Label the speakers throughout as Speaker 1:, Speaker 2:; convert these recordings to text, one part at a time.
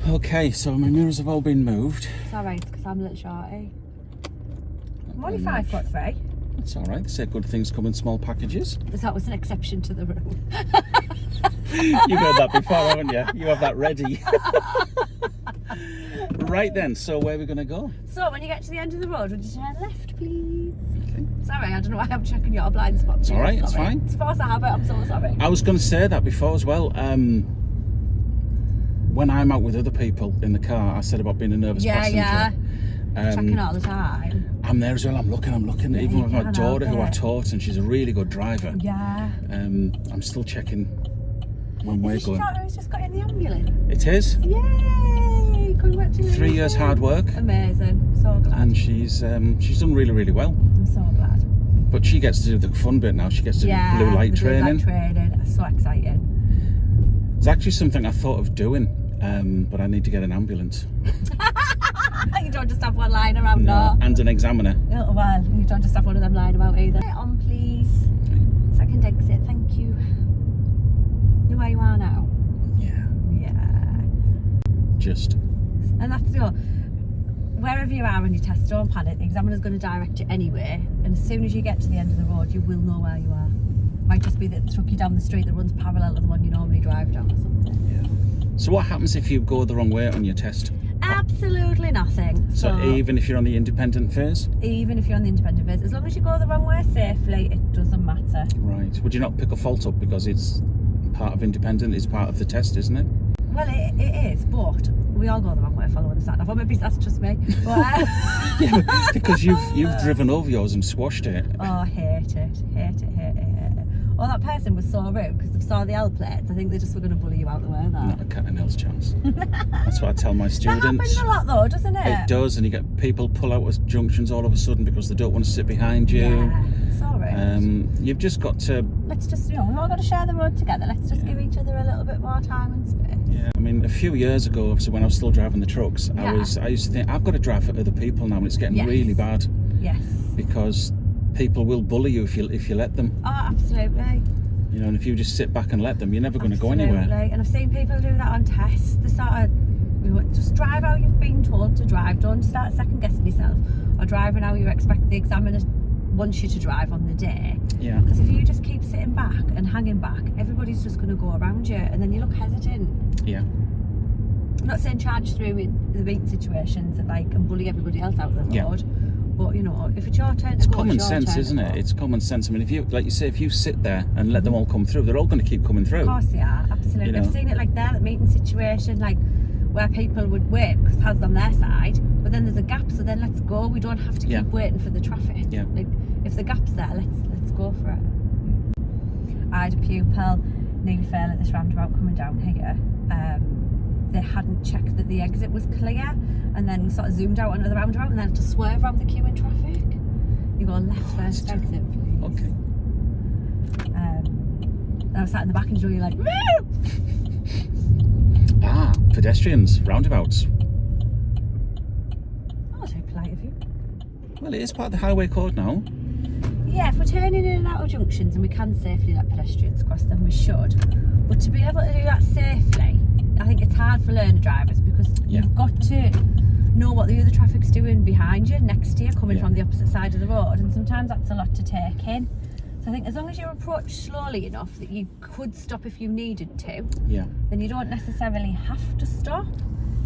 Speaker 1: Okay, so my mirrors have all been moved.
Speaker 2: It's alright, because I'm a little shorty. I'm only 5'3".
Speaker 1: It's alright, they say good things come in small packages.
Speaker 2: That was an exception to the rule.
Speaker 1: You've heard that before, haven't you? You have that ready. Right then, so where are we going to go?
Speaker 2: So when you get to the end of the road, would you turn left, please?
Speaker 1: Okay.
Speaker 2: Sorry, I don't know why I'm checking your blind spot.
Speaker 1: It's alright, it's
Speaker 2: Sorry.
Speaker 1: fine.
Speaker 2: It's force of habit, I'm so sorry.
Speaker 1: I was going to say that before as well. When I'm out with other people in the car, I said about being a nervous passenger.
Speaker 2: Yeah. Checking all the time.
Speaker 1: I'm there as well, I'm looking,
Speaker 2: Yeah,
Speaker 1: even with my
Speaker 2: can't
Speaker 1: daughter
Speaker 2: help
Speaker 1: who I
Speaker 2: it.
Speaker 1: taught, and she's a really good driver.
Speaker 2: Yeah.
Speaker 1: I'm still checking when we're
Speaker 2: Is this your
Speaker 1: going.
Speaker 2: daughter who's just got in the ambulance?
Speaker 1: It is.
Speaker 2: Yay! Congratulations.
Speaker 1: 3 years hard work.
Speaker 2: Amazing. So glad.
Speaker 1: And she's done really, really well.
Speaker 2: I'm so glad.
Speaker 1: But she gets to do the fun bit now. She gets to do blue light
Speaker 2: the
Speaker 1: training.
Speaker 2: Blue light training. It's so exciting.
Speaker 1: It's actually something I thought of doing, but I need to get an ambulance.
Speaker 2: You don't just have one lying around, no.
Speaker 1: And an examiner.
Speaker 2: Oh, well, you don't just have one of them lying about either. Get on, please. Second exit, thank you. You know where you are now?
Speaker 1: Yeah.
Speaker 2: Yeah.
Speaker 1: Just.
Speaker 2: And that's your, wherever you are on your test, don't panic. The examiner's going to direct you anyway. And as soon as you get to the end of the road, you will know where you are. Might just be that it took you down the street that runs parallel to the one you normally drive down or something.
Speaker 1: Yeah. So what happens if you go the wrong way on your test?
Speaker 2: Absolutely nothing.
Speaker 1: So even if you're on the independent phase?
Speaker 2: Even if you're on the independent phase, as long as you go the wrong way safely, it doesn't matter.
Speaker 1: Right. Would you not pick a fault up because it's part of independent, it's part of the test, isn't it?
Speaker 2: Well, it is, but we all go the wrong way following the sat nav. Or maybe that's just me. But,
Speaker 1: Yeah, because you've driven over yours and squashed it.
Speaker 2: oh, hate it. Oh, that person was so rude because they saw the L plates. I think they just were going to bully you out the way.
Speaker 1: Not a cat and nails chance. That's what I tell my
Speaker 2: That
Speaker 1: students.
Speaker 2: happens a lot though, doesn't it?
Speaker 1: It does, and you get people pull out of junctions all of a sudden because they don't want to sit behind you.
Speaker 2: Yeah, sorry.
Speaker 1: You've just got to.
Speaker 2: Let's just, we've all got to share the road together. Let's just give each other a little bit more time and space.
Speaker 1: Yeah, I mean, a few years ago, obviously, when I was still driving the trucks,
Speaker 2: Yeah.
Speaker 1: I used to think I've got to drive for other people now, and it's getting
Speaker 2: Yes.
Speaker 1: really bad
Speaker 2: Yes.
Speaker 1: because people will bully you if you let them.
Speaker 2: Oh, absolutely.
Speaker 1: You know, and if you just sit back and let them, you're never going to go anywhere.
Speaker 2: Absolutely. And I've seen people do that on tests. They sort of, just drive how you've been told to drive. Don't start second guessing yourself or driving how you expect the examiner wants you to drive on the day.
Speaker 1: Yeah.
Speaker 2: Because if you just keep sitting back and hanging back, everybody's just going to go around you, and then you look hesitant.
Speaker 1: Yeah.
Speaker 2: I'm not saying charge through in the meeting situations and bully everybody else out of the road.
Speaker 1: Yeah.
Speaker 2: But if it's your turn to
Speaker 1: It's
Speaker 2: go,
Speaker 1: common
Speaker 2: it's your
Speaker 1: sense,
Speaker 2: turn
Speaker 1: isn't
Speaker 2: to
Speaker 1: it?
Speaker 2: go.
Speaker 1: It's common sense. I mean, if you, like you say, if you sit there and let them all come through, they're all going to keep coming through.
Speaker 2: Of course they are, absolutely.
Speaker 1: You know.
Speaker 2: I've seen it like there, that meeting situation, where people would wait because it's on their side, but then there's a gap, so then let's go. We don't have to keep waiting for the traffic.
Speaker 1: Yeah.
Speaker 2: If the gap's there, let's go for it. I had a pupil nearly fail at this roundabout coming down here. They hadn't checked that the exit was clear, and then sort of zoomed out onto the roundabout, and then had to swerve around the queue in traffic. You go left first exit, please.
Speaker 1: Okay.
Speaker 2: And I was sat in the back and you're like, woo!
Speaker 1: Pedestrians, roundabouts.
Speaker 2: Oh, that's very polite of you.
Speaker 1: Well, it is part of the highway code now.
Speaker 2: Yeah, if we're turning in and out of junctions and we can safely let pedestrians cross, then we should. But to be able to do that safely, I think it's hard for learner drivers because you've got to know what the other traffic's doing behind you, next to you, coming from the opposite side of the road, and sometimes that's a lot to take in. So I think as long as you approach slowly enough that you could stop if you needed to, then you don't necessarily have to stop.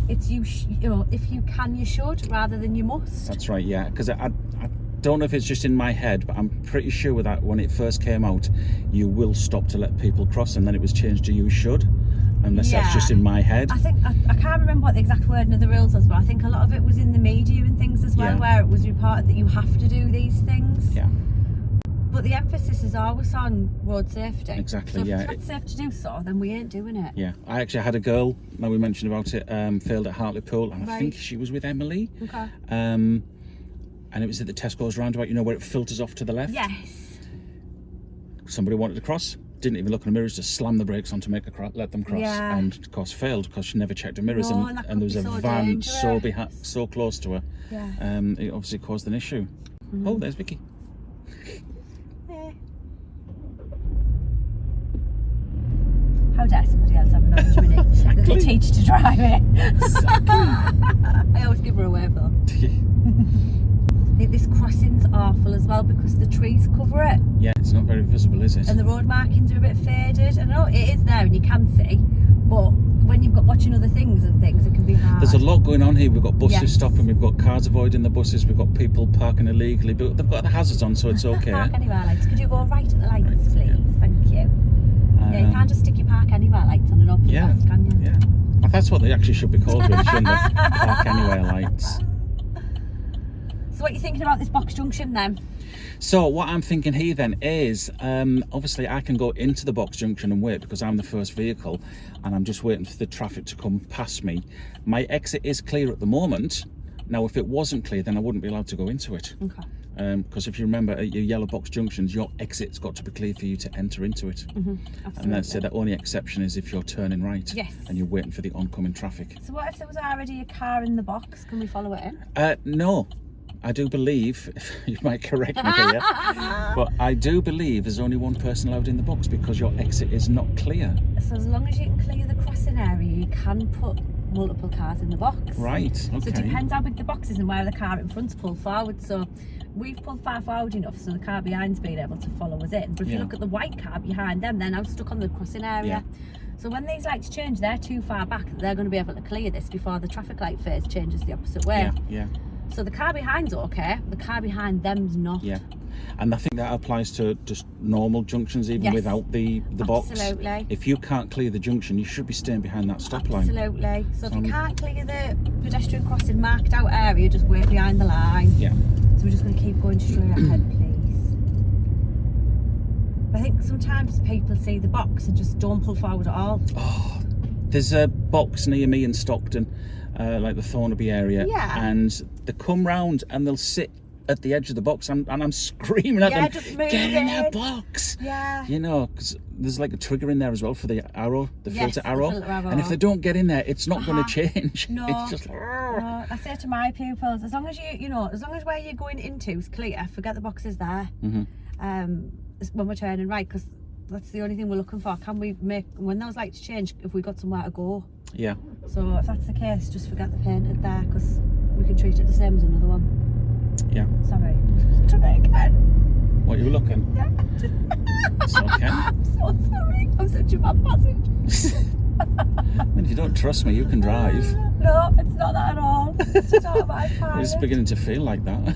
Speaker 2: It's if you can, you should, rather than you must.
Speaker 1: That's right, yeah. Because I don't know if it's just in my head, but I'm pretty sure that when it first came out, you will stop to let people cross, and then it was changed to you should. Unless that's just in my head.
Speaker 2: I think I can't remember what the exact wording of the rules was, but I think a lot of it was in the media and things as well, where it was reported that you have to do these things.
Speaker 1: Yeah.
Speaker 2: But the emphasis is always on road safety.
Speaker 1: Exactly,
Speaker 2: so if
Speaker 1: yeah.
Speaker 2: it's not safe to do so, then we ain't doing it.
Speaker 1: Yeah. I actually had a girl, now we mentioned about it, failed at Hartlepool, and I think she was with Emily.
Speaker 2: Okay.
Speaker 1: And it was at the Tesco's roundabout, where it filters off to the left.
Speaker 2: Yes.
Speaker 1: Somebody wanted to cross, didn't even look in the mirrors, just slammed the brakes on to let them cross, and of course failed because she never checked her mirrors, and there was a van so close to her.
Speaker 2: Yeah.
Speaker 1: It obviously caused an issue. Oh, there's Vicky.
Speaker 2: How dare somebody else have an orange Mini that they teach to drive it?
Speaker 1: Exactly.
Speaker 2: I always give her away though. This crossing's awful as well because the trees cover it.
Speaker 1: Yeah, it's not very visible, is it?
Speaker 2: And the road markings are a bit faded. I know it is there and you can see, but when you've got watching other things and things, it can be hard.
Speaker 1: There's a lot going on here. We've got buses
Speaker 2: Yes.
Speaker 1: stopping, we've got cars avoiding the buses, we've got people parking illegally, but they've got the hazards on, so it's okay.
Speaker 2: Park anywhere lights. Could you go right at the lights, please? Thank you. Yeah, you can't just stick your park anywhere lights on an open bus, can you?
Speaker 1: Yeah. That's what they actually should be called, really, shouldn't they? Park anywhere lights.
Speaker 2: So what are you thinking about this box junction then?
Speaker 1: So what I'm thinking here then is, obviously I can go into the box junction and wait because I'm the first vehicle and I'm just waiting for the traffic to come past me. My exit is clear at the moment. Now if it wasn't clear, then I wouldn't be allowed to go into it.
Speaker 2: Okay.
Speaker 1: Because if you remember at your yellow box junctions, your exit's got to be clear for you to enter into it. And that's the only exception is if you're turning right.
Speaker 2: Yes.
Speaker 1: And you're waiting for the oncoming traffic.
Speaker 2: So what if there was already a car in the box? Can we follow it in?
Speaker 1: No. I do believe, you might correct me here, but I do believe there's only one person allowed in the box because your exit is not clear.
Speaker 2: So as long as you can clear the crossing area, you can put multiple cars in the box.
Speaker 1: Right, okay.
Speaker 2: So it depends how big the box is and where the car in front's pulled forward. So we've pulled far forward enough so the car behind's been able to follow us in. But if you look at the white car behind them, they're now stuck on the crossing area. So when these lights change, they're too far back. They're going to be able to clear this before the traffic light phase changes the opposite way.
Speaker 1: Yeah.
Speaker 2: So the car behind's okay, the car behind them's not.
Speaker 1: Yeah, and I think that applies to just normal junctions, even without the box.
Speaker 2: Absolutely.
Speaker 1: If you can't clear the junction, you should be staying behind that stop line.
Speaker 2: Absolutely. So if you can't clear the pedestrian crossing marked out area, just wait behind the line.
Speaker 1: Yeah.
Speaker 2: So we're just going to keep going straight ahead, please. I think sometimes people see the box and just don't pull forward at all.
Speaker 1: Oh, there's a box near me in Stockton, like the Thornaby area, and they come round and they'll sit at the edge of the box and I'm screaming at them,
Speaker 2: just move
Speaker 1: get in that box.
Speaker 2: Yeah.
Speaker 1: You know, because there's like a trigger in there as well for the arrow, the filter
Speaker 2: the
Speaker 1: arrow.
Speaker 2: filter arrow.
Speaker 1: And if they don't get in there, it's not going to change.
Speaker 2: No.
Speaker 1: It's just...
Speaker 2: No, I say to my pupils, as long as as long as where you're going into is clear, forget the boxes there. When we're turning right, because that's the only thing we're looking for. Can we make, when those lights change, if we got somewhere to go?
Speaker 1: Yeah.
Speaker 2: So if that's the case, just forget the painted there, because we can treat it the same as another one.
Speaker 1: Yeah.
Speaker 2: Sorry. Try again.
Speaker 1: What, you were looking?
Speaker 2: Yeah.
Speaker 1: It's okay.
Speaker 2: I'm so sorry. I'm such a bad passenger.
Speaker 1: If you don't trust me, you can drive.
Speaker 2: No, it's not that at all. It's just not my part.
Speaker 1: It's beginning to feel like that.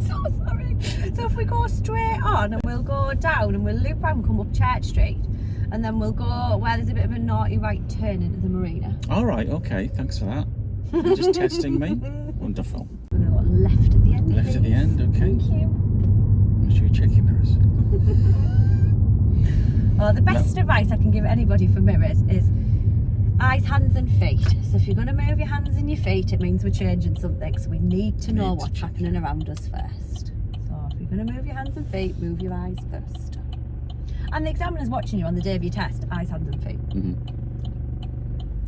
Speaker 2: So sorry. So if we go straight on and we'll go down and we'll loop around and come up Church Street, and then we'll go where there's a bit of a naughty right turn into the marina.
Speaker 1: All right, okay, thanks for that. You're just testing me. Wonderful.
Speaker 2: We're going to go left at the end.
Speaker 1: Left at the end, okay.
Speaker 2: Thank you.
Speaker 1: Make sure you check your mirrors.
Speaker 2: Oh, the best advice I can give anybody for mirrors is eyes, hands and feet. So if you're going to move your hands and your feet, it means we're changing something. So we need to know what's happening around us first. So if you're going to move your hands and feet, move your eyes first. And the examiner's watching you on the day of your test, eyes, hands and feet.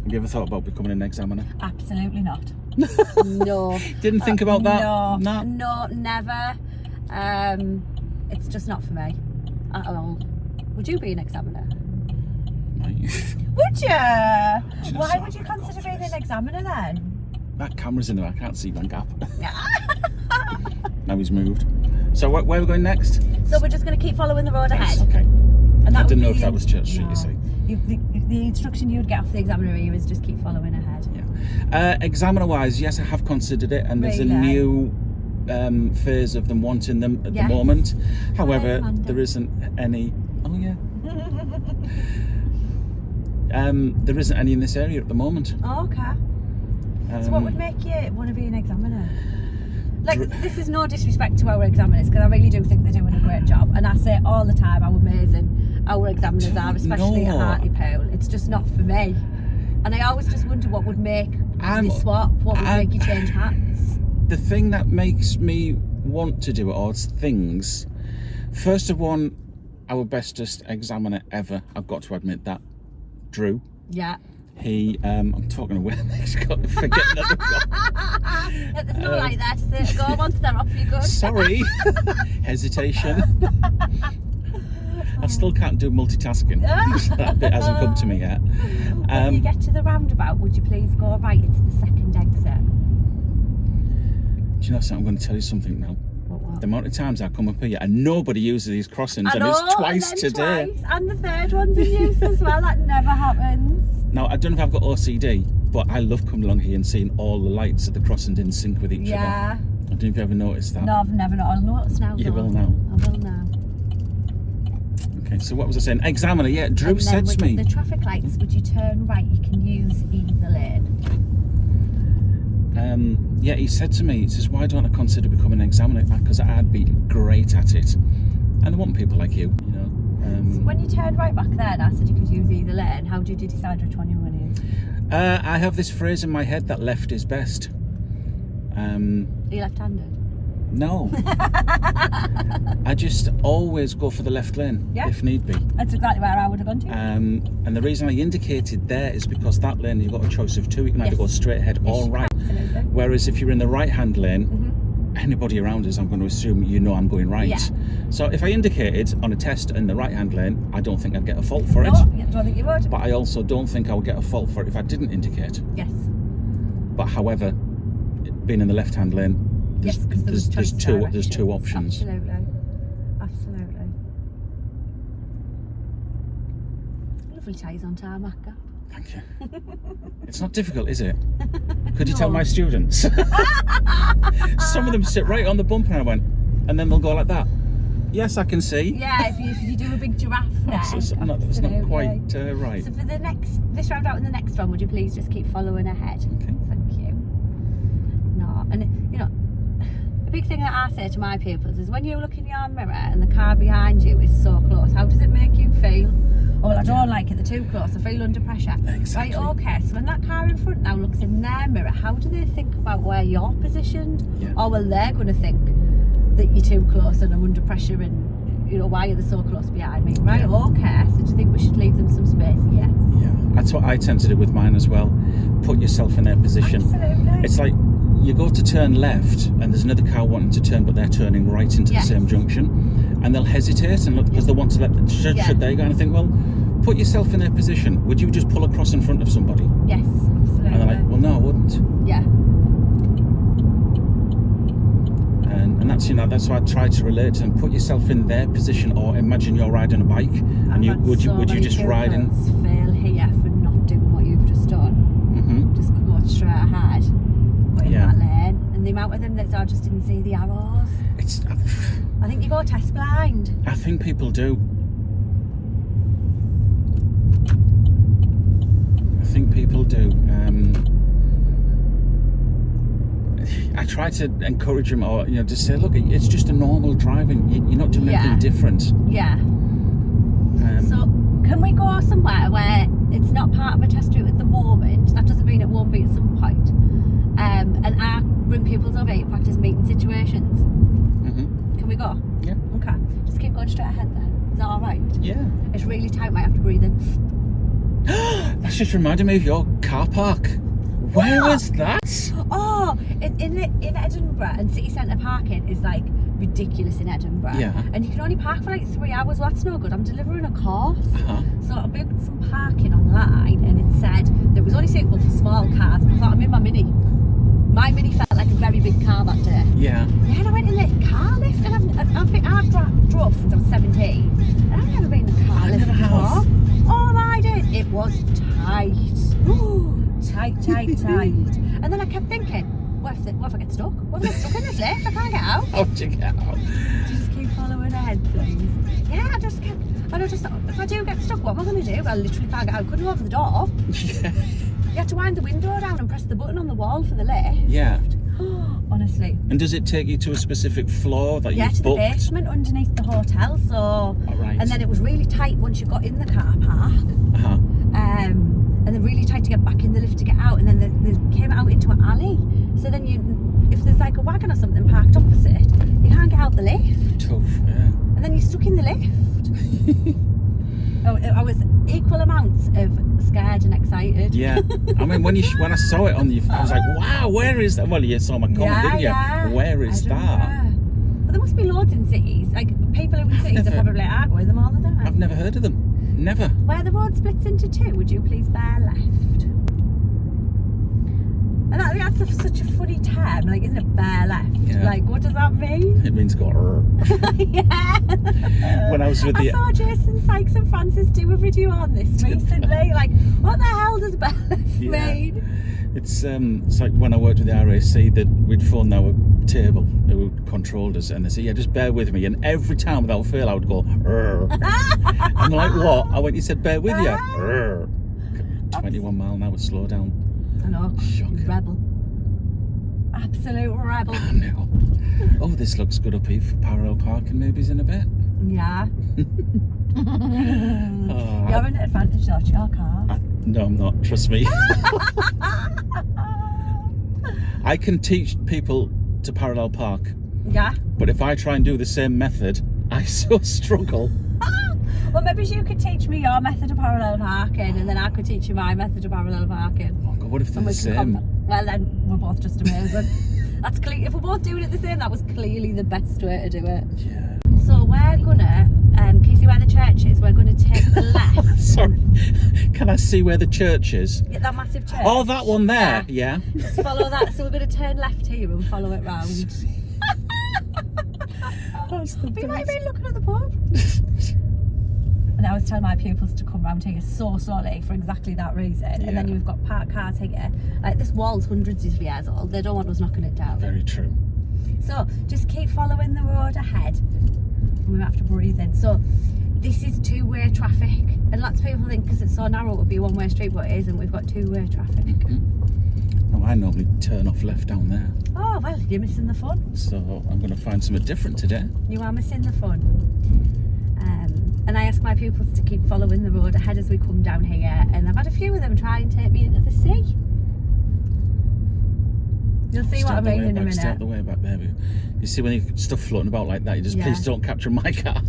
Speaker 1: Have you ever thought about becoming an examiner?
Speaker 2: Absolutely not. No.
Speaker 1: Didn't think about that?
Speaker 2: No, never. It's just not for me at all. Would you be an examiner? Would you? Why would you consider being an examiner then?
Speaker 1: That camera's in there, I can't see my gap. Now he's moved. So where are we going next?
Speaker 2: So we're just going to keep following the road ahead.
Speaker 1: Okay.
Speaker 2: And
Speaker 1: I didn't know if that was Church Street, you see.
Speaker 2: The instruction you'd get off the examiner here is just keep following ahead.
Speaker 1: Yeah. Examiner-wise, yes, I have considered it, and there's a new phase of them wanting them at the moment. However, there isn't any. Oh yeah. There isn't any in this area at the moment.
Speaker 2: Oh, okay. So what would make you want to be an examiner? Like, this is no disrespect to our examiners, because I really do think they're doing a great job, and I say all the time how amazing our examiners are, especially at Hartlepool. It's just not for me, and I always just wonder what would make you swap, what would make you change hats.
Speaker 1: The thing that makes me want to do it, or things, first of all, our bestest examiner ever, I've got to admit that, Drew.
Speaker 2: Yeah.
Speaker 1: He, I'm talking away, he's got to forget another guy.
Speaker 2: There's no light there to say, go once they're off, you good.
Speaker 1: Sorry. Hesitation. I still can't do multitasking. That bit hasn't come to me yet.
Speaker 2: When you get to the roundabout, would you please go right? It's the second exit.
Speaker 1: Do you know something? I'm going to tell you something now.
Speaker 2: What?
Speaker 1: The amount of times I come up here and nobody uses these crossings,
Speaker 2: I know,
Speaker 1: and it's twice
Speaker 2: and then
Speaker 1: today.
Speaker 2: Twice, and the third one's in use as well. That never happens.
Speaker 1: Now, I don't know if I've got OCD, but I love coming along here and seeing all the lights at the crossings in sync with each other.
Speaker 2: Yeah.
Speaker 1: I don't know if you ever noticed that.
Speaker 2: No, I've never noticed. I'll notice now.
Speaker 1: You
Speaker 2: though.
Speaker 1: will now.
Speaker 2: I will now.
Speaker 1: Okay, so what was I saying? Examiner, yeah, Drew
Speaker 2: And then
Speaker 1: said to
Speaker 2: with
Speaker 1: me.
Speaker 2: the traffic lights, would you turn right? You can use either lane.
Speaker 1: Yeah, he said to me, he says, why don't I consider becoming an examiner? Because I'd be great at it. And I want people like you, you know.
Speaker 2: So when you turned right back there and I said you could use either lane, how did you decide which one you were going to use?
Speaker 1: I have this phrase in my head that left is best.
Speaker 2: Are you left-handed?
Speaker 1: No. I just always go for the left lane, if need be.
Speaker 2: That's exactly where I would have gone to.
Speaker 1: And the reason I indicated there is because that lane, you've got a choice of two. You can either go straight ahead or right.
Speaker 2: Absolutely.
Speaker 1: Whereas if you're in the right-hand lane, anybody around us, I'm going to assume you know I'm going right.
Speaker 2: Yeah.
Speaker 1: So if I indicated on a test in the right-hand lane, I don't think I'd get a fault for it.
Speaker 2: No, I don't think you would.
Speaker 1: But I also don't think I would get a fault for it if I didn't indicate.
Speaker 2: Yes.
Speaker 1: But however, being in the left-hand lane, there's two options.
Speaker 2: Absolutely. Lovely ties on tarmac.
Speaker 1: Thank you. It's not difficult, is it? Could you tell my students? Some of them sit right on the bumper, and I went, and then they'll go like that. Yes, I can see.
Speaker 2: Yeah, if you do a big giraffe there.
Speaker 1: That's not quite right.
Speaker 2: So for this roundabout and the next one, would you please just keep following ahead?
Speaker 1: Okay.
Speaker 2: Thank you. No, and you know, a big thing that I say to my pupils is when you look in your mirror and the car behind you is so close, how does it make you feel? Oh, well, I don't like it, they're too close, I feel under pressure.
Speaker 1: Exactly.
Speaker 2: Right, okay, so when that car in front now looks in their mirror, how do they think about where you're positioned?
Speaker 1: Yeah.
Speaker 2: Or well, they're going to think that you're too close and I'm under pressure and, you know, why are they so close behind me? Right, okay, so do you think we should leave them some space? Yes.
Speaker 1: Yeah, that's what I tend to do with mine as well. Put yourself in their position.
Speaker 2: Absolutely.
Speaker 1: It's like you go to turn left and there's another car wanting to turn, but they're turning right into the same junction, and they'll hesitate and look because they want to let should they go, and I think, well, put yourself in their position. Would you just pull across in front of somebody?
Speaker 2: Yes, absolutely.
Speaker 1: And they're like, well, no, I wouldn't.
Speaker 2: Yeah.
Speaker 1: And that's, you know, that's why I try to relate to them. Put yourself in their position, or imagine you're riding a bike, and would you just ride in?
Speaker 2: Fail here for not doing what you've just done. Just go straight ahead, but in that lane, and the amount of them that I just didn't see the arrows. I think you go test blind.
Speaker 1: I think people do. I try to encourage them, or just say, look, it's just a normal driving. You're not doing anything different.
Speaker 2: Yeah. So can we go somewhere where it's not part of a test route at the moment? That doesn't mean it won't be at some point. And I bring pupils over here to practice meeting situations. Can we go?
Speaker 1: Yeah.
Speaker 2: Okay. Just keep going straight ahead then. Is that all right?
Speaker 1: Yeah.
Speaker 2: It's really tight. Might have to breathe in.
Speaker 1: That's just reminded me of your car park. Where was that?
Speaker 2: Oh, in Edinburgh, and city centre parking is like ridiculous in Edinburgh.
Speaker 1: Yeah.
Speaker 2: And you can only park for like 3 hours. Well, that's no good. I'm delivering a course. So I booked some parking online, and it said that it was only suitable for small cars. I thought, I'm in my Mini. My Mini felt like a very big car that day.
Speaker 1: Yeah.
Speaker 2: Yeah, and I went in the car lift, and I've drove since I was 17, and I've never been in a car lift before. Oh my days, it was tight. Tight. And then I kept thinking, what if I get stuck? What if I get stuck in this lift? I can't get out.
Speaker 1: How'd you get out?
Speaker 2: Just keep following ahead, please. Yeah, I just thought, if I do get stuck, what am I going to do? I literally can't get out. Couldn't open the door.
Speaker 1: Yeah.
Speaker 2: You have to wind the window down and press the button on the wall for the lift.
Speaker 1: Yeah.
Speaker 2: Honestly.
Speaker 1: And does it take you to a specific floor that you've
Speaker 2: to
Speaker 1: booked?
Speaker 2: the basement underneath the hotel. So.
Speaker 1: All right.
Speaker 2: And then it was really tight once you got in the car park. And then really tight to get back in the lift to get out, and then they came out into an alley. So then if there's like a wagon or something parked opposite, you can't get out the lift.
Speaker 1: Tough, yeah.
Speaker 2: And then you're stuck in the lift. I was equal amounts of scared and excited.
Speaker 1: Yeah. I mean, when I saw it on the, I was like, wow, where is that? Well, you saw my comment, didn't you?
Speaker 2: Yeah.
Speaker 1: Where is that?
Speaker 2: But there must be loads in cities. Like people who in cities are probably like, with them all the time.
Speaker 1: I've never heard of them. Never.
Speaker 2: Where the road splits into two, would you please bear left? And I think that's such a funny term, like, isn't it, bear left?
Speaker 1: Yeah.
Speaker 2: Like, what does that mean?
Speaker 1: It means go.
Speaker 2: Yeah.
Speaker 1: When I was with
Speaker 2: I saw Jason Sykes and Francis do a video on this recently. Like, what the hell does bear left mean?
Speaker 1: It's like when I worked with the RAC that we'd phone our table who controlled us and they say, yeah, just bear with me. And every time without fail I would go, I'm like, what? I went, you said bear with you. 21 mile an hour slow down.
Speaker 2: I know.
Speaker 1: Shocking.
Speaker 2: Rebel. Absolute rebel.
Speaker 1: I know. Oh, this looks good up here for parallel parking maybe in a bit.
Speaker 2: Yeah. You're an advantage though, it's your car.
Speaker 1: No, I'm not. Trust me. I can teach people to parallel park.
Speaker 2: Yeah.
Speaker 1: But if I try and do the same method, I so struggle.
Speaker 2: Well, maybe you could teach me your method of parallel parking, and then I could teach you my method of parallel parking.
Speaker 1: Oh God, what if they're the same?
Speaker 2: Well, then we're both just amazing. That's clear. If we're both doing it the same, that was clearly the best way to do it.
Speaker 1: Yeah.
Speaker 2: So we're gonna, can you see where the church is? We're gonna take the left.
Speaker 1: Sorry, can I see where the church is?
Speaker 2: Yeah, that massive church.
Speaker 1: Oh, that one there. Yeah.
Speaker 2: Just follow that. So we're gonna turn left here and follow it round.
Speaker 1: That's the
Speaker 2: We might
Speaker 1: best.
Speaker 2: be looking at the pub. And I was telling my pupils to come round here so slowly for exactly that reason.
Speaker 1: Yeah.
Speaker 2: And then you've got parked cars here. Like, this wall's hundreds of years old. They don't want us knocking it down.
Speaker 1: Very true.
Speaker 2: So just keep following the road ahead. And we might have to breathe in. So this is two-way traffic. And lots of people think because it's so narrow it would be a one-way street, but it isn't. We've got two-way traffic.
Speaker 1: No, I normally turn off left down there.
Speaker 2: Oh, well, you're missing the fun.
Speaker 1: So I'm going to find something different today.
Speaker 2: You are missing the fun. And I ask my pupils to keep following the road ahead as we come down here, and I've had a few of them try and take me into the sea. You'll see what I mean in a minute.
Speaker 1: Stay out the way back there. You see when you stuff floating about like that, you just please don't capture my car.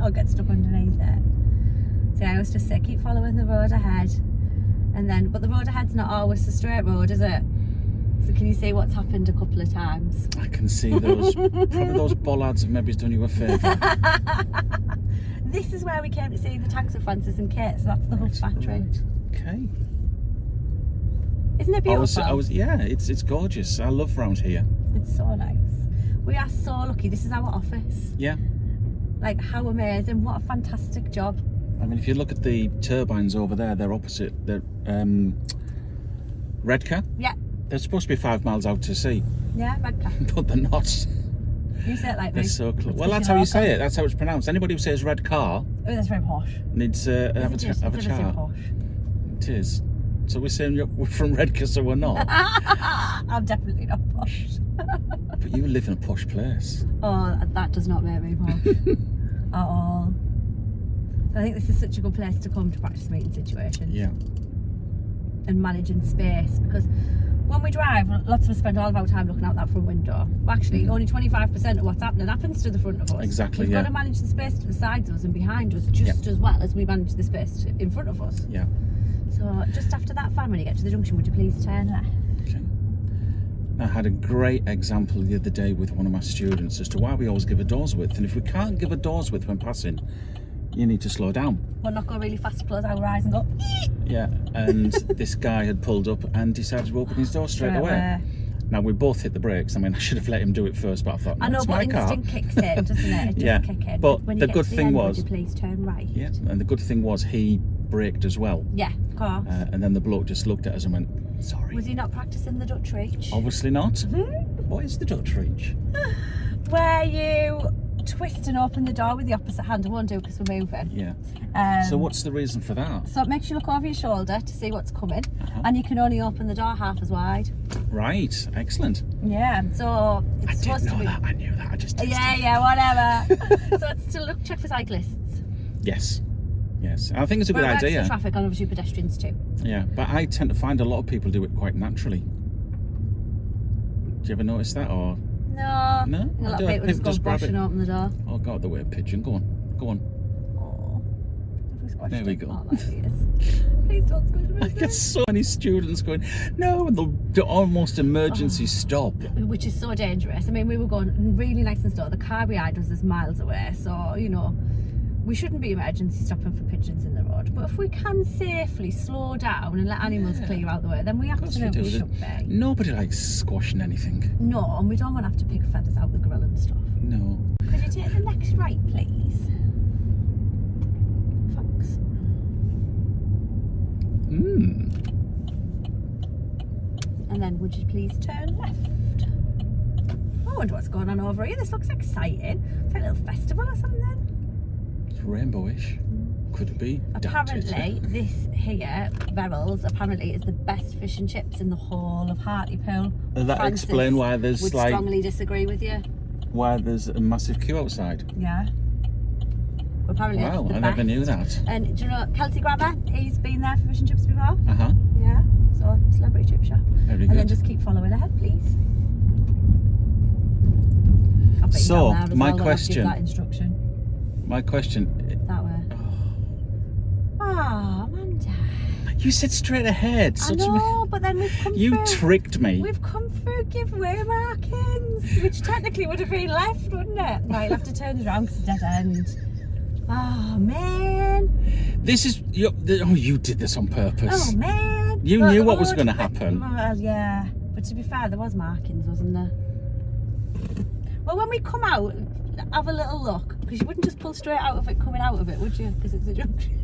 Speaker 2: I'll get stuck underneath it. So I always just say keep following the road ahead, and then but the road ahead's not always a straight road, is it? So can you see what's happened a couple of times?
Speaker 1: I can see those. Probably those bollards have maybe done you a favour.
Speaker 2: This is where we came to see the tanks of Francis and Kate, so that's the Huff factory.
Speaker 1: Right. Okay.
Speaker 2: Isn't it beautiful?
Speaker 1: Yeah, it's gorgeous. I love round here.
Speaker 2: It's so nice. We are so lucky. This is our office.
Speaker 1: Yeah.
Speaker 2: Like, how amazing. What a fantastic job.
Speaker 1: I mean, if you look at the turbines over there, they're opposite. They're Redcar.
Speaker 2: Yeah.
Speaker 1: They're supposed to be 5 miles out to sea.
Speaker 2: Yeah, Redcar.
Speaker 1: But they're not.
Speaker 2: You say it like
Speaker 1: They're
Speaker 2: me.
Speaker 1: so close. Well, that's how you say it. That's how it's pronounced. Anybody who says red car
Speaker 2: Oh, that's very posh.
Speaker 1: needs to have a
Speaker 2: It's ever so
Speaker 1: chat.
Speaker 2: posh.
Speaker 1: It is. So we're saying we're from Redcar, so we're not.
Speaker 2: I'm definitely not posh.
Speaker 1: But you live in a posh place.
Speaker 2: Oh, that does not make me posh at all. I think this is such a good place to come to practice meeting situations.
Speaker 1: Yeah.
Speaker 2: And managing space, because when we drive, lots of us spend all of our time looking out that front window. Well, actually, only 25% of what's happening happens to the front of us.
Speaker 1: Exactly.
Speaker 2: We've
Speaker 1: Yeah.
Speaker 2: got to manage the space to the sides of us and behind us just as well as we manage the space in front of us.
Speaker 1: Yeah.
Speaker 2: So just after that fan, when you get to the junction, would you please turn left?
Speaker 1: Okay. I had a great example the other day with one of my students as to why we always give a door's width, and if we can't give a door's width when passing, you need to slow down.
Speaker 2: We'll not go really fast, close our eyes and go.
Speaker 1: Yeah, and this guy had pulled up and decided to open his door straight away. Now we both hit the brakes. I mean, I should have let him do it first, but I thought, no,
Speaker 2: I know,
Speaker 1: it's
Speaker 2: but
Speaker 1: my car.
Speaker 2: instinct kicks in, doesn't it? It does
Speaker 1: Yeah,
Speaker 2: kick in.
Speaker 1: but
Speaker 2: when
Speaker 1: the
Speaker 2: you get
Speaker 1: good
Speaker 2: to the
Speaker 1: thing
Speaker 2: end,
Speaker 1: was-
Speaker 2: would you please turn right?
Speaker 1: Yeah, and the good thing was he braked as well.
Speaker 2: Yeah, of course.
Speaker 1: And then the bloke just looked at us and went, sorry.
Speaker 2: Was he not practicing the Dutch reach?
Speaker 1: Obviously not. What is the Dutch reach?
Speaker 2: Where you twist and open the door with the opposite hand. I won't do because we're moving.
Speaker 1: Yeah.
Speaker 2: Um,
Speaker 1: So what's the reason for that?
Speaker 2: So it makes you look over your shoulder to see what's coming,
Speaker 1: Uh-huh.
Speaker 2: and you can only open the door half as wide.
Speaker 1: Right, excellent.
Speaker 2: Yeah. So it's
Speaker 1: I
Speaker 2: supposed
Speaker 1: didn't know
Speaker 2: to be.
Speaker 1: that. I knew that. I just tested.
Speaker 2: Yeah, whatever. So it's to check for cyclists.
Speaker 1: Yes. Yes. I think it's a good
Speaker 2: Well, it works
Speaker 1: idea.
Speaker 2: for traffic and obviously pedestrians too.
Speaker 1: Yeah, but I tend to find a lot of people do it quite naturally. Do you ever notice that, or
Speaker 2: No.
Speaker 1: No?
Speaker 2: A lot
Speaker 1: I
Speaker 2: of
Speaker 1: do.
Speaker 2: people just
Speaker 1: People
Speaker 2: go
Speaker 1: just grab
Speaker 2: brush and
Speaker 1: it.
Speaker 2: open the door.
Speaker 1: oh god, the way a pigeon? Go on, go on.
Speaker 2: Oh. we squashed
Speaker 1: There we
Speaker 2: it.
Speaker 1: go.
Speaker 2: Oh, there he is. Please don't squish me.
Speaker 1: I get so many students going, no, and they'll almost emergency stop.
Speaker 2: Which is so dangerous. I mean, we were going really nice and slow. The car behind us is miles away, so, you know, we shouldn't be emergency stopping for pigeons in the road. But if we can safely slow down and let animals clear out the way, then we absolutely should be.
Speaker 1: Nobody likes squashing anything.
Speaker 2: No, and we don't want to have to pick feathers out the grill and stuff.
Speaker 1: No.
Speaker 2: Could you take the next right, please? Thanks. And then would you please turn left? I wonder what's going on over here. This looks exciting. It's like a little festival or something.
Speaker 1: It's rainbowish. Could it be?
Speaker 2: Apparently, this here, Verrill's, apparently is the best fish and chips in the whole of Hartlepool.
Speaker 1: Does that explain why there's
Speaker 2: would
Speaker 1: like...
Speaker 2: strongly disagree with you.
Speaker 1: Why there's a massive queue outside?
Speaker 2: Yeah. Apparently
Speaker 1: Wow,
Speaker 2: it's the
Speaker 1: I
Speaker 2: best.
Speaker 1: never knew that.
Speaker 2: And do you know Kelsey Grabber? He's been there for fish and chips before.
Speaker 1: Uh-huh.
Speaker 2: Yeah. So, celebrity chip shop.
Speaker 1: Very
Speaker 2: And
Speaker 1: good.
Speaker 2: then just keep following ahead, please.
Speaker 1: So, my
Speaker 2: Give
Speaker 1: question.
Speaker 2: that instruction.
Speaker 1: My question.
Speaker 2: That way. Ah, Amanda.
Speaker 1: You said straight ahead.
Speaker 2: I know, but then we've come
Speaker 1: You
Speaker 2: through.
Speaker 1: tricked me.
Speaker 2: We've come through giveaway markings, which technically would have been left, wouldn't it? Right, you'll have to turn it around because it's a dead end. Oh, man.
Speaker 1: This is... you did this on purpose.
Speaker 2: Oh, man.
Speaker 1: You knew what was going to happen.
Speaker 2: Well, yeah. But to be fair, there was markings, wasn't there? Well, when we come out, have a little look, because you wouldn't just pull straight out of it coming out of it, would you? Because it's a junction.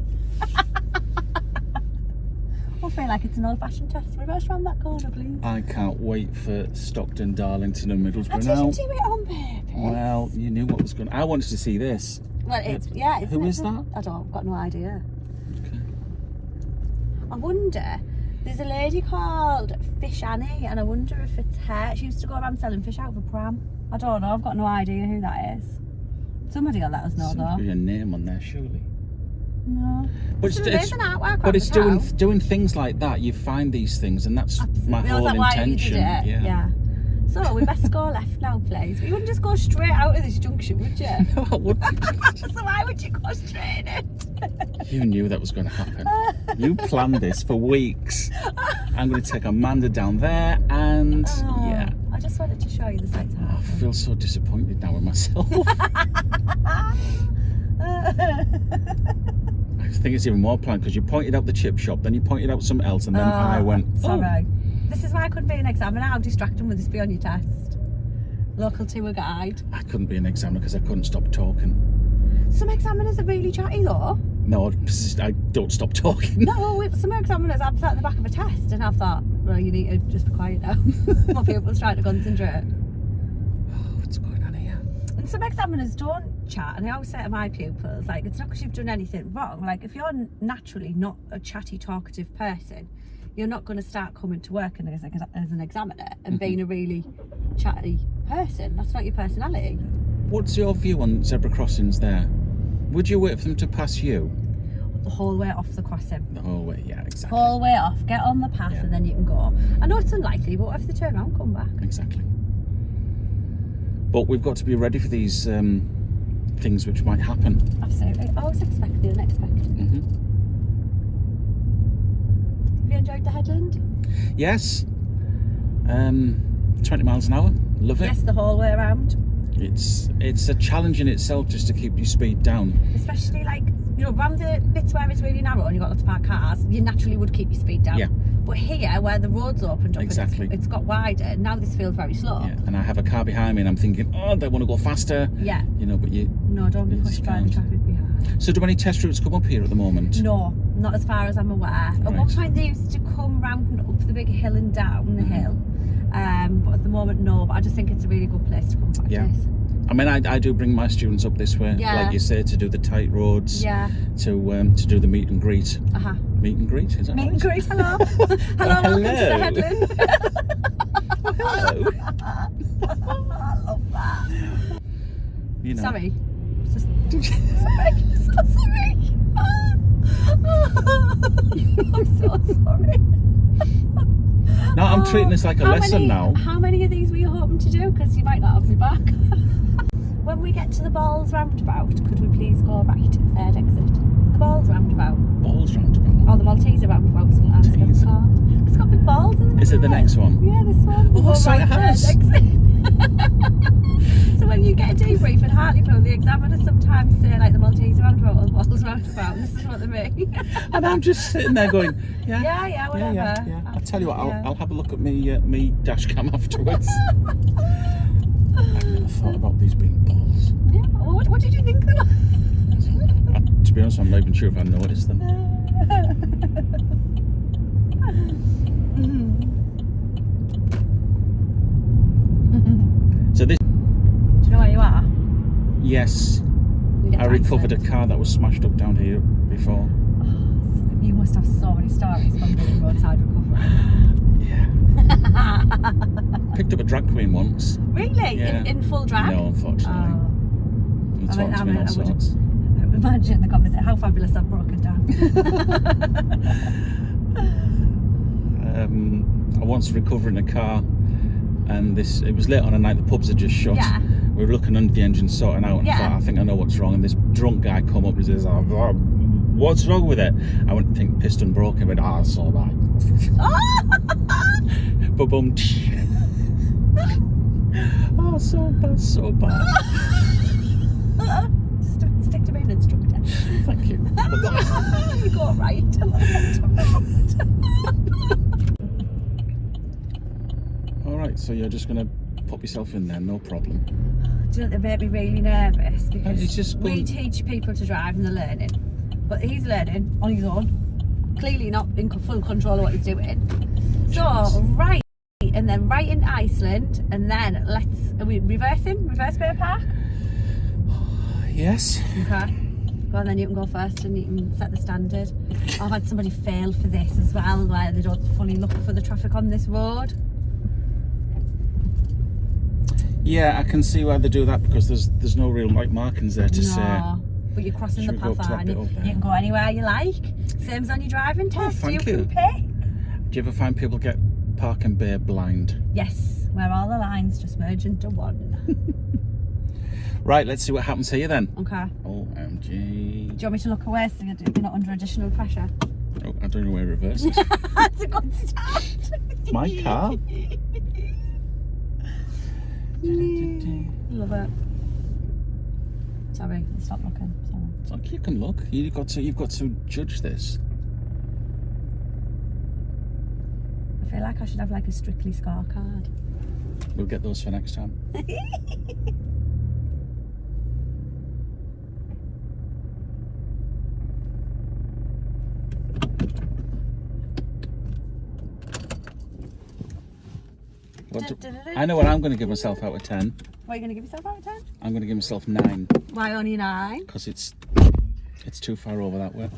Speaker 2: I feel like it's an old-fashioned test. Reverse round that corner, please.
Speaker 1: I can't wait for Stockton, Darlington and Middlesbrough
Speaker 2: I
Speaker 1: now.
Speaker 2: didn't do it on purpose.
Speaker 1: Well, you knew what was going to... I wanted to see this.
Speaker 2: Well, it's... Yeah, it's...
Speaker 1: Who is that?
Speaker 2: I don't... I've got no idea.
Speaker 1: Okay.
Speaker 2: I wonder... There's a lady called Fish Annie, and I wonder if it's her. She used to go around selling fish out for pram. I don't know. I've got no idea who that is. Somebody will let us know, though.
Speaker 1: There's a name on there, surely.
Speaker 2: No.
Speaker 1: But
Speaker 2: There's an artwork
Speaker 1: but
Speaker 2: on
Speaker 1: it's
Speaker 2: the top.
Speaker 1: doing things like that. You find these things, and that's my
Speaker 2: Absolutely.
Speaker 1: whole
Speaker 2: Is that why you
Speaker 1: intention.
Speaker 2: did it?
Speaker 1: Yeah.
Speaker 2: So we best go left now, please. You wouldn't just go straight out of this junction, would you?
Speaker 1: No, I wouldn't.
Speaker 2: So why would you go straight in it?
Speaker 1: You knew that was going to happen. You planned this for weeks. I'm going to take Amanda down there, and yeah.
Speaker 2: I just wanted to show you the sights.
Speaker 1: I feel so disappointed now with myself. I think it's even more planned because you pointed out the chip shop, then you pointed out something else, and then I went,
Speaker 2: sorry. This is why I couldn't be an examiner. How distracting would this be on your test? Local tour guide.
Speaker 1: I couldn't be an examiner because I couldn't stop talking.
Speaker 2: Some examiners are really chatty though.
Speaker 1: No, I don't stop talking.
Speaker 2: No, some examiners, I'm sat at the back of a test and I thought, well, you need to just be quiet now. More people's trying to concentrate.
Speaker 1: What's going on here?
Speaker 2: And some examiners don't chat, and I always say to my pupils, like, it's not because you've done anything wrong. Like, if you're naturally not a chatty, talkative person, you're not going to start coming to work as an examiner and being a really chatty person. That's not your personality.
Speaker 1: What's your view on zebra crossings there? Would you wait for them to pass you?
Speaker 2: The whole way off the crossing.
Speaker 1: The whole way, yeah, exactly.
Speaker 2: Whole way off, get on the path, and then you can go. I know it's unlikely, but what if they turn around and come back?
Speaker 1: Exactly. But we've got to be ready for these things which might happen.
Speaker 2: Absolutely. Always expect the unexpected. Have you enjoyed the Headland?
Speaker 1: Yes. 20 miles an hour. Love it.
Speaker 2: Yes, the whole way around.
Speaker 1: It's a challenge in itself just to keep your speed down.
Speaker 2: Especially like, you know, around the bits where it's really narrow and you've got lots of parked cars, you naturally would keep your speed down.
Speaker 1: Yeah.
Speaker 2: But here, where the road's opened up,
Speaker 1: Exactly.
Speaker 2: and it's got wider, now this feels very slow.
Speaker 1: Yeah. And I have a car behind me and I'm thinking, oh, they want to go faster.
Speaker 2: Yeah.
Speaker 1: You know, but you...
Speaker 2: No, don't be
Speaker 1: you
Speaker 2: pushed
Speaker 1: just
Speaker 2: by the
Speaker 1: can't.
Speaker 2: traffic behind.
Speaker 1: So do any test routes come up here at the moment?
Speaker 2: No, not as far as I'm aware. At one
Speaker 1: Right.
Speaker 2: point they used to come round and up the big hill and down the hill. But at the moment, no. But I just think it's a really good place to come practice.
Speaker 1: Yeah. I mean, I do bring my students up this way,
Speaker 2: Yeah.
Speaker 1: like you say, to do the tight roads,
Speaker 2: Yeah.
Speaker 1: to do the meet and greet. Meet and greet, is that
Speaker 2: Meet
Speaker 1: right?
Speaker 2: and greet, hello. Hello, welcome to the Headland.
Speaker 1: Hello.
Speaker 2: I love that.
Speaker 1: You know.
Speaker 2: Sorry. Just sorry. I'm so sorry. I'm so sorry.
Speaker 1: No, I'm treating this like a lesson now.
Speaker 2: How many of these were you hoping to do? Because you might not have me back. When we get to the Balls roundabout, could we please go right, third exit? The balls roundabout.
Speaker 1: Balls roundabout.
Speaker 2: Oh, the Malteser roundabout sometimes it's called. It's got big balls in the middle.
Speaker 1: Is it the next one?
Speaker 2: Yeah, this one.
Speaker 1: Oh, sorry, it has.
Speaker 2: So when you get a debrief at Hartlepool, the examiners sometimes say like the Malteser roundabout or the balls roundabout. This is what they mean.
Speaker 1: And I'm just sitting there going,
Speaker 2: yeah, whatever.
Speaker 1: Yeah. I'll tell you what, I'll have a look at me dash cam afterwards. I never thought about these being balls.
Speaker 2: Yeah. Well, what did you think they were?
Speaker 1: To be honest, I'm not even sure if I noticed them. So this.
Speaker 2: Do you know where you are?
Speaker 1: Yes. I recovered a car that was smashed up down here before.
Speaker 2: Oh, you must have so many stories from the roadside recovery.
Speaker 1: Yeah. Picked up a drag queen once.
Speaker 2: Really?
Speaker 1: Yeah.
Speaker 2: In full drag?
Speaker 1: No, unfortunately. They talked to me all sorts.
Speaker 2: Imagine the conversation, how fabulous I've broken down.
Speaker 1: I once recovering a car, and it was late on a night, the pubs had just shut.
Speaker 2: Yeah.
Speaker 1: We were looking under the engine, sorting out, and I thought, I think I know what's wrong. And this drunk guy come up and says, what's wrong with it? I went to think piston broke. I went, it's all right. Ba-boom. Oh, so bad.
Speaker 2: Stick to being an instructor.
Speaker 1: Thank you.
Speaker 2: You go right.
Speaker 1: Alright, so you're just going to pop yourself in there, no problem.
Speaker 2: Do you know, they make me really nervous because
Speaker 1: it's just
Speaker 2: we teach people to drive and they're learning, but he's learning on his own, clearly not in full control of what he's doing. So right, and then right in Iceland, and then are we reversing? Reverse Bear Park?
Speaker 1: Yes.
Speaker 2: Okay. Go on then, you can go first and you can set the standard. I've had somebody fail for this as well, where they don't fully look for the traffic on this road.
Speaker 1: Yeah, I can see why they do that, because there's no real markings there to say.
Speaker 2: But you're crossing the path and you
Speaker 1: there?
Speaker 2: can go anywhere you like. Same as on your driving test.
Speaker 1: Thank
Speaker 2: you
Speaker 1: you.
Speaker 2: can pick.
Speaker 1: Do you ever find people get park and bay blind?
Speaker 2: Yes, where all the lines just merge into one.
Speaker 1: Right, let's see what happens here then.
Speaker 2: Okay.
Speaker 1: OMG.
Speaker 2: Do you want me to look away so you're not under additional pressure?
Speaker 1: Oh, I don't know where reverse is.
Speaker 2: That's a good start.
Speaker 1: It's my car.
Speaker 2: Love it. Sorry, stop looking. Sorry.
Speaker 1: It's like, you can look. You've got to judge this.
Speaker 2: I feel like I should have like a Strictly scorecard.
Speaker 1: We'll get those for next time. I know what I'm going to give myself out of 10.
Speaker 2: What are you going to give yourself out of 10?
Speaker 1: I'm going to give myself 9.
Speaker 2: Why only 9?
Speaker 1: Because it's too far over that way.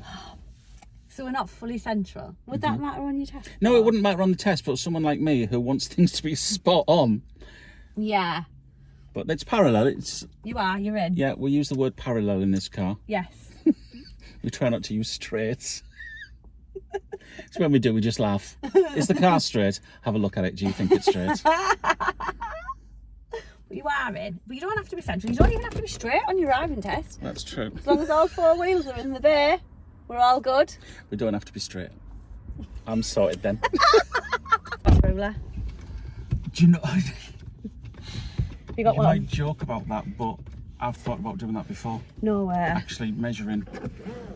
Speaker 2: So we're not fully central. Would that matter on your test?
Speaker 1: No, it wouldn't matter on the test, but someone like me who wants things to be spot on.
Speaker 2: Yeah.
Speaker 1: But it's parallel.
Speaker 2: You're in.
Speaker 1: Yeah, we use the word parallel in this car.
Speaker 2: Yes.
Speaker 1: We try not to use straights. So when we do, we just laugh. Is the car straight? Have a look at it. Do you think it's straight?
Speaker 2: You are in, but you don't have to be central. You don't even have to be straight on your driving test.
Speaker 1: That's true.
Speaker 2: As long as all 4 wheels are in the bay, we're all good.
Speaker 1: We don't have to be straight. I'm sorted then.
Speaker 2: Ruler.
Speaker 1: Do you know?
Speaker 2: You got
Speaker 1: You
Speaker 2: one?
Speaker 1: might joke about that, but I've thought about doing that before.
Speaker 2: No way.
Speaker 1: Actually measuring.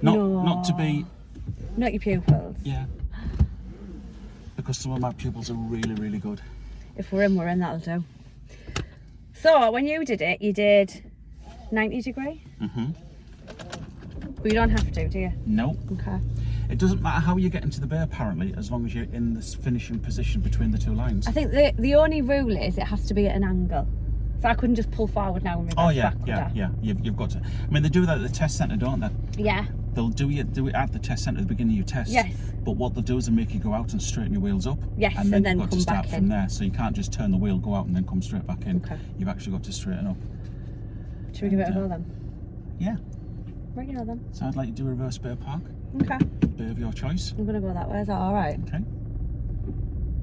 Speaker 1: Not to be.
Speaker 2: Not your pupils.
Speaker 1: Yeah. Because some of my pupils are really, really good.
Speaker 2: If we're in, that'll do. So when you did it, you did 90 degree?
Speaker 1: Mm-hmm.
Speaker 2: But you don't have to, do you?
Speaker 1: No.
Speaker 2: Okay.
Speaker 1: It doesn't matter how you get into the bay, apparently, as long as you're in this finishing position between the two lines.
Speaker 2: I think the only rule is it has to be at an angle. So I couldn't just pull forward now and reverse back, could I?
Speaker 1: yeah. You've got to. I mean, they do that at the test centre, don't they?
Speaker 2: Yeah.
Speaker 1: They'll do it at the test centre at the beginning of your test.
Speaker 2: Yes.
Speaker 1: But what they'll do is they'll make you go out and straighten your wheels up.
Speaker 2: Yes,
Speaker 1: and then you've got
Speaker 2: come
Speaker 1: to start
Speaker 2: back
Speaker 1: from
Speaker 2: in.
Speaker 1: there. So you can't just turn the wheel, go out, and then come straight back in.
Speaker 2: Okay.
Speaker 1: You've actually got to straighten up.
Speaker 2: Should we give it a go then?
Speaker 1: Yeah.
Speaker 2: Right, you know then.
Speaker 1: So I'd like you to do a reverse Bear Park.
Speaker 2: Okay.
Speaker 1: Bay of your choice.
Speaker 2: I'm going to go that way. Is that all right?
Speaker 1: Okay.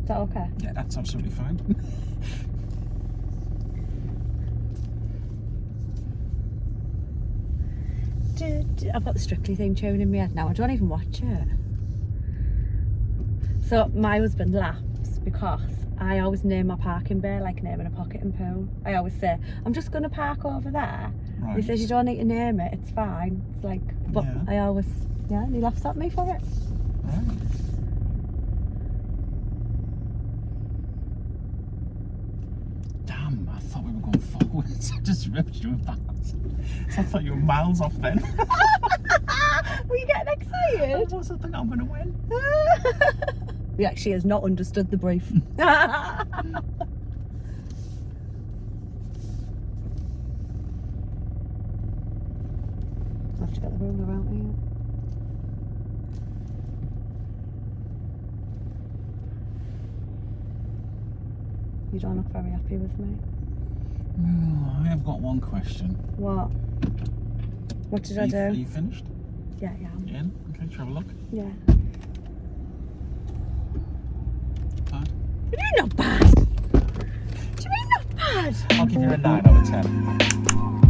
Speaker 2: Is that okay?
Speaker 1: Yeah, that's absolutely fine.
Speaker 2: I've got the Strictly theme tune in my head now. I don't even watch it. So my husband laughs because I always name my parking bay like naming a pocket and pool. I always say, I'm just going to park over there.
Speaker 1: Right.
Speaker 2: He says, you don't need to name it, it's fine. It's like, but
Speaker 1: Yeah.
Speaker 2: I always, and he laughs at me for it.
Speaker 1: Right. Damn, I thought we were going forwards. I just ripped you backwards. So I thought you were miles off then.
Speaker 2: Were you getting excited?
Speaker 1: I also think I'm going to win.
Speaker 2: He actually has not understood the brief.
Speaker 1: I
Speaker 2: have to get the ruler out here. You don't look very happy with me.
Speaker 1: I have got one question.
Speaker 2: What? What did I do?
Speaker 1: Are you finished?
Speaker 2: Yeah.
Speaker 1: You in? Okay, shall we have a look?
Speaker 2: Yeah.
Speaker 1: Bad?
Speaker 2: What do you mean not bad? What do you mean not bad?
Speaker 1: I'll give you a 9 out of 10.